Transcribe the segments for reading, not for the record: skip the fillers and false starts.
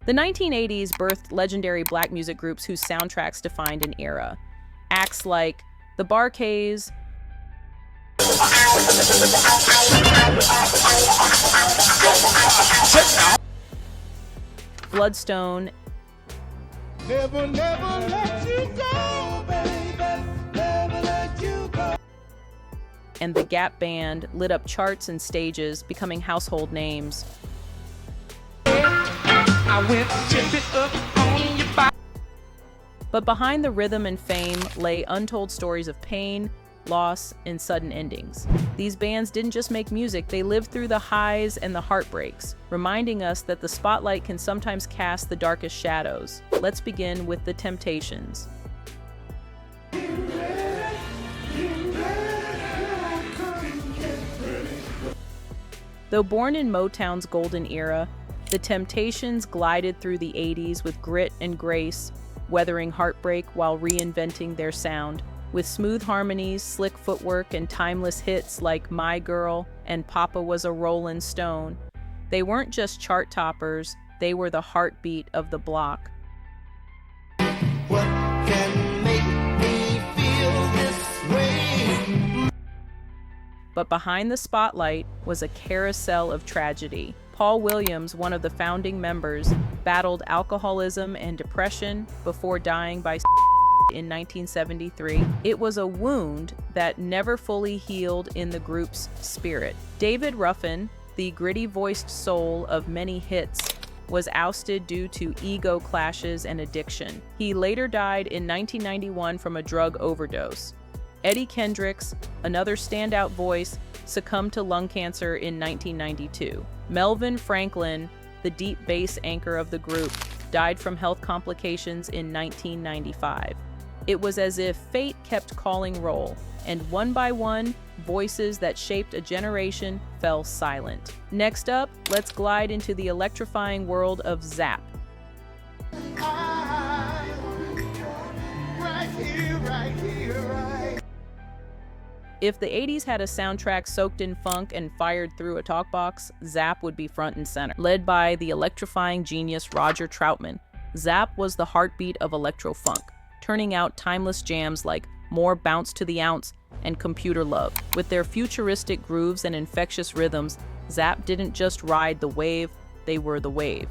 The 1980s birthed legendary black music groups whose soundtracks defined an era. Acts like the Bar-Kays, Bloodstone, Never, never let you go, baby. Never let you go. and the Gap Band lit up charts and stages, becoming household names. I went tip it up on your body. But behind the rhythm and fame lay untold stories of pain, loss, and sudden endings. These bands didn't just make music, they lived through the highs and the heartbreaks, reminding us that the spotlight can sometimes cast the darkest shadows. Let's begin with The Temptations. Though born in Motown's golden era, The Temptations glided through the 80s with grit and grace, weathering heartbreak while reinventing their sound. With smooth harmonies, slick footwork, and timeless hits like My Girl and Papa Was a Rollin' Stone, they weren't just chart toppers, they were the heartbeat of the block. What can make me feel this way? But behind the spotlight was a carousel of tragedy. Paul Williams, one of the founding members, battled alcoholism and depression before dying by in 1973. It was a wound that never fully healed in the group's spirit. David Ruffin, the gritty-voiced soul of many hits, was ousted due to ego clashes and addiction. He later died in 1991 from a drug overdose. Eddie Kendricks, another standout voice, succumbed to lung cancer in 1992. Melvin Franklin, the deep bass anchor of the group, died from health complications in 1995. It was as if fate kept calling roll, and one by one, voices that shaped a generation fell silent. Next up, let's glide into the electrifying world of Zapp. Right here, right here, right. If the 80s had a soundtrack soaked in funk and fired through a talkbox, Zapp would be front and center. Led by the electrifying genius Roger Troutman, Zapp was the heartbeat of electro-funk, turning out timeless jams like More Bounce to the Ounce and Computer Love. With their futuristic grooves and infectious rhythms, Zapp didn't just ride the wave, they were the wave.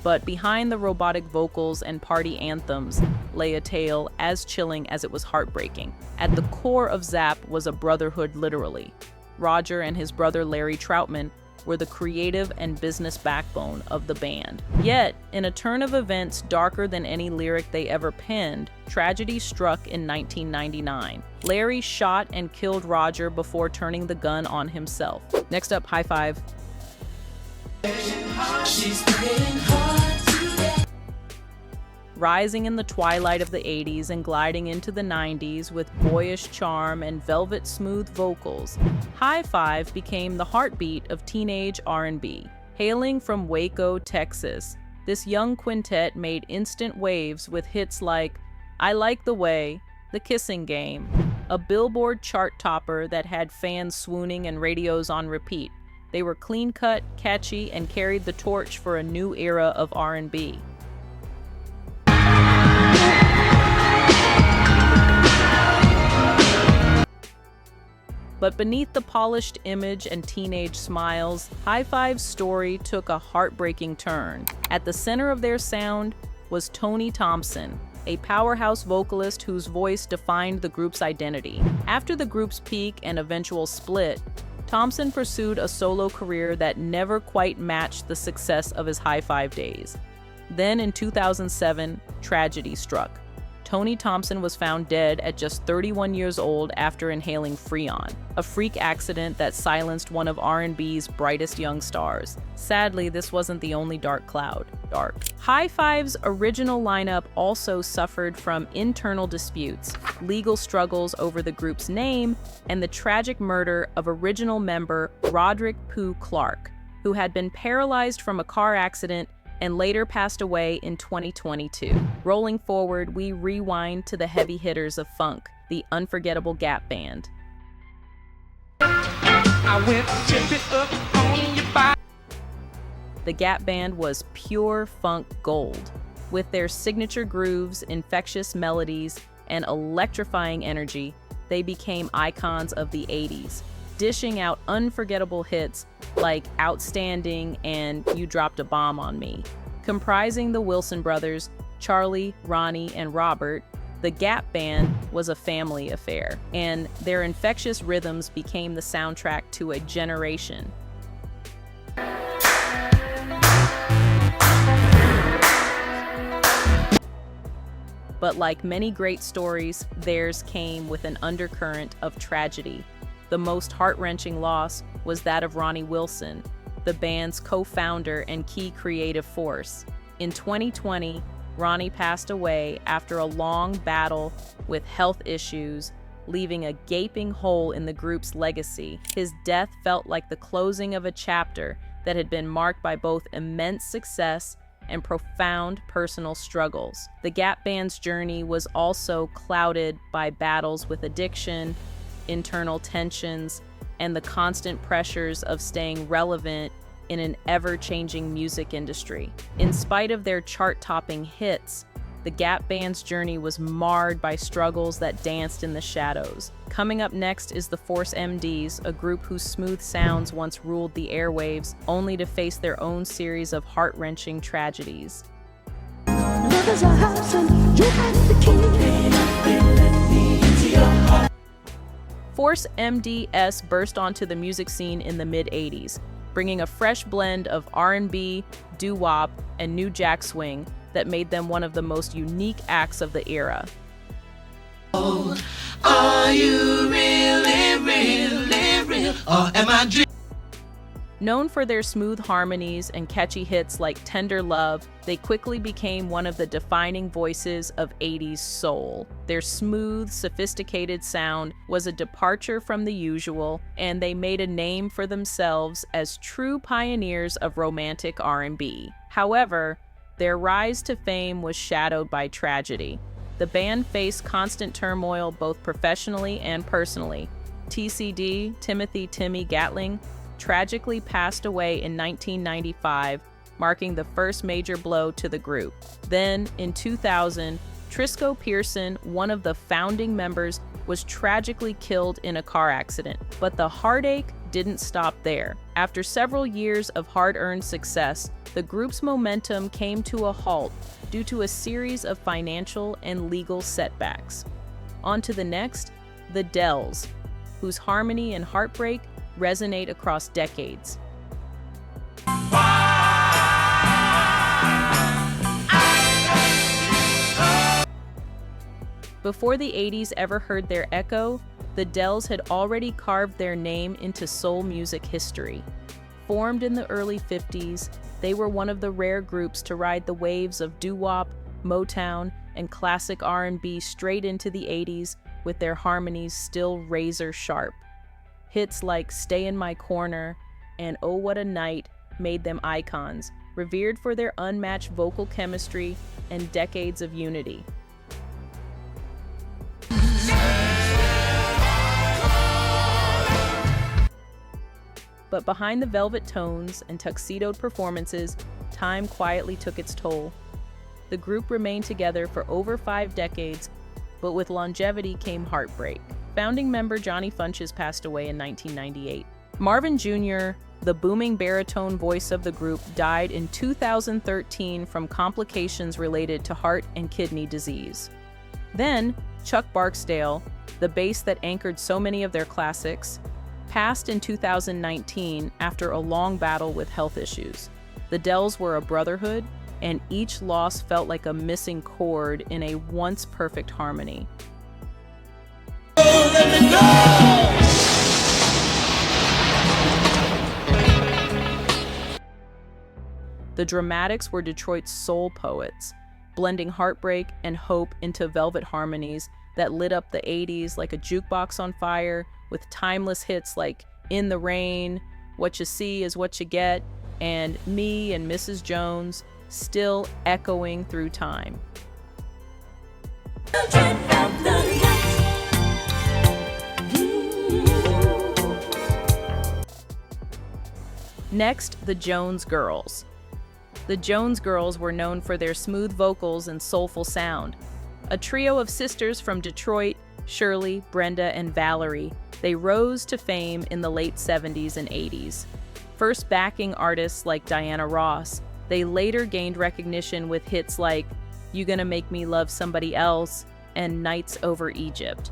But behind the robotic vocals and party anthems lay a tale as chilling as it was heartbreaking. At the core of Zapp was a brotherhood, literally. Roger and his brother Larry Troutman were the creative and business backbone of the band. Yet, in a turn of events darker than any lyric they ever penned, tragedy struck in 1999. Larry shot and killed Roger before turning the gun on himself. Next up, High Five. Rising in the twilight of the 80s and gliding into the 90s with boyish charm and velvet smooth vocals, High Five became the heartbeat of teenage R&B. Hailing from Waco, Texas, this young quintet made instant waves with hits like I Like the Way, The Kissing Game, a Billboard chart topper that had fans swooning and radios on repeat. They were clean-cut, catchy, and carried the torch for a new era of R&B. But beneath the polished image and teenage smiles, High Five's story took a heartbreaking turn. At the center of their sound was Tony Thompson, a powerhouse vocalist whose voice defined the group's identity. After the group's peak and eventual split, Thompson pursued a solo career that never quite matched the success of his High Five days. Then in 2007, tragedy struck. Tony Thompson was found dead at just 31 years old after inhaling Freon, a freak accident that silenced one of R&B's brightest young stars. Sadly, this wasn't the only dark cloud. High Five's original lineup also suffered from internal disputes, legal struggles over the group's name, and the tragic murder of original member Roderick Pooh Clark, who had been paralyzed from a car accident and later passed away in 2022. Rolling forward, we rewind to the heavy hitters of funk, the unforgettable Gap Band. I went tip it up on your body. The Gap Band was pure funk gold. With their signature grooves, infectious melodies, and electrifying energy, they became icons of the 80s, dishing out unforgettable hits like Outstanding and You Dropped a Bomb on Me. Comprising the Wilson brothers, Charlie, Ronnie, and Robert, the Gap Band was a family affair, and their infectious rhythms became the soundtrack to a generation. But like many great stories, theirs came with an undercurrent of tragedy. The most heart-wrenching loss was that of Ronnie Wilson, the band's co-founder and key creative force. In 2020, Ronnie passed away after a long battle with health issues, leaving a gaping hole in the group's legacy. His death felt like the closing of a chapter that had been marked by both immense success and profound personal struggles. The Gap Band's journey was also clouded by battles with addiction, internal tensions, and the constant pressures of staying relevant in an ever-changing music industry. In spite of their chart-topping hits, the Gap Band's journey was marred by struggles that danced in the shadows. Coming up next is the Force MDs, a group whose smooth sounds once ruled the airwaves, only to face their own series of heart-wrenching tragedies. Love is a house and you have the key. Force MDs burst onto the music scene in the mid-80s, bringing a fresh blend of R&B, doo-wop, and new jack swing that made them one of the most unique acts of the era. Oh, are you really, really real? Or am I dreaming? Known for their smooth harmonies and catchy hits like Tender Love, they quickly became one of the defining voices of 80s soul. Their smooth, sophisticated sound was a departure from the usual, and they made a name for themselves as true pioneers of romantic R&B. However, their rise to fame was shadowed by tragedy. The band faced constant turmoil both professionally and personally. TCD, Timothy "Timmy" Gatling, tragically passed away in 1995, marking the first major blow to the group. Then, in 2000, Trisco Pearson, one of the founding members, was tragically killed in a car accident. But the heartache didn't stop there. After several years of hard-earned success, the group's momentum came to a halt due to a series of financial and legal setbacks. On to the next, the Dells, whose harmony and heartbreak resonate across decades. Before the 80s ever heard their echo, the Dells had already carved their name into soul music history. Formed in the early 50s, they were one of the rare groups to ride the waves of doo-wop, Motown, and classic R&B straight into the 80s with their harmonies still razor sharp. Hits like Stay in My Corner and Oh What a Night made them icons, revered for their unmatched vocal chemistry and decades of unity. But behind the velvet tones and tuxedoed performances, time quietly took its toll. The group remained together for over 5 decades, but with longevity came heartbreak. Founding member Johnny Funches passed away in 1998. Marvin Jr., the booming baritone voice of the group, died in 2013 from complications related to heart and kidney disease. Then, Chuck Barksdale, the bass that anchored so many of their classics, passed in 2019 after a long battle with health issues. The Dells were a brotherhood, and each loss felt like a missing chord in a once perfect harmony. The Dramatics were Detroit's soul poets, blending heartbreak and hope into velvet harmonies that lit up the 80s like a jukebox on fire, with timeless hits like In the Rain, What You See Is What You Get, and Me and Mrs. Jones, still echoing through time. Next, the Jones Girls. The Jones Girls were known for their smooth vocals and soulful sound. A trio of sisters from Detroit, Shirley, Brenda, and Valerie, they rose to fame in the late 70s and 80s. First backing artists like Diana Ross, they later gained recognition with hits like You Gonna Make Me Love Somebody Else and Nights Over Egypt.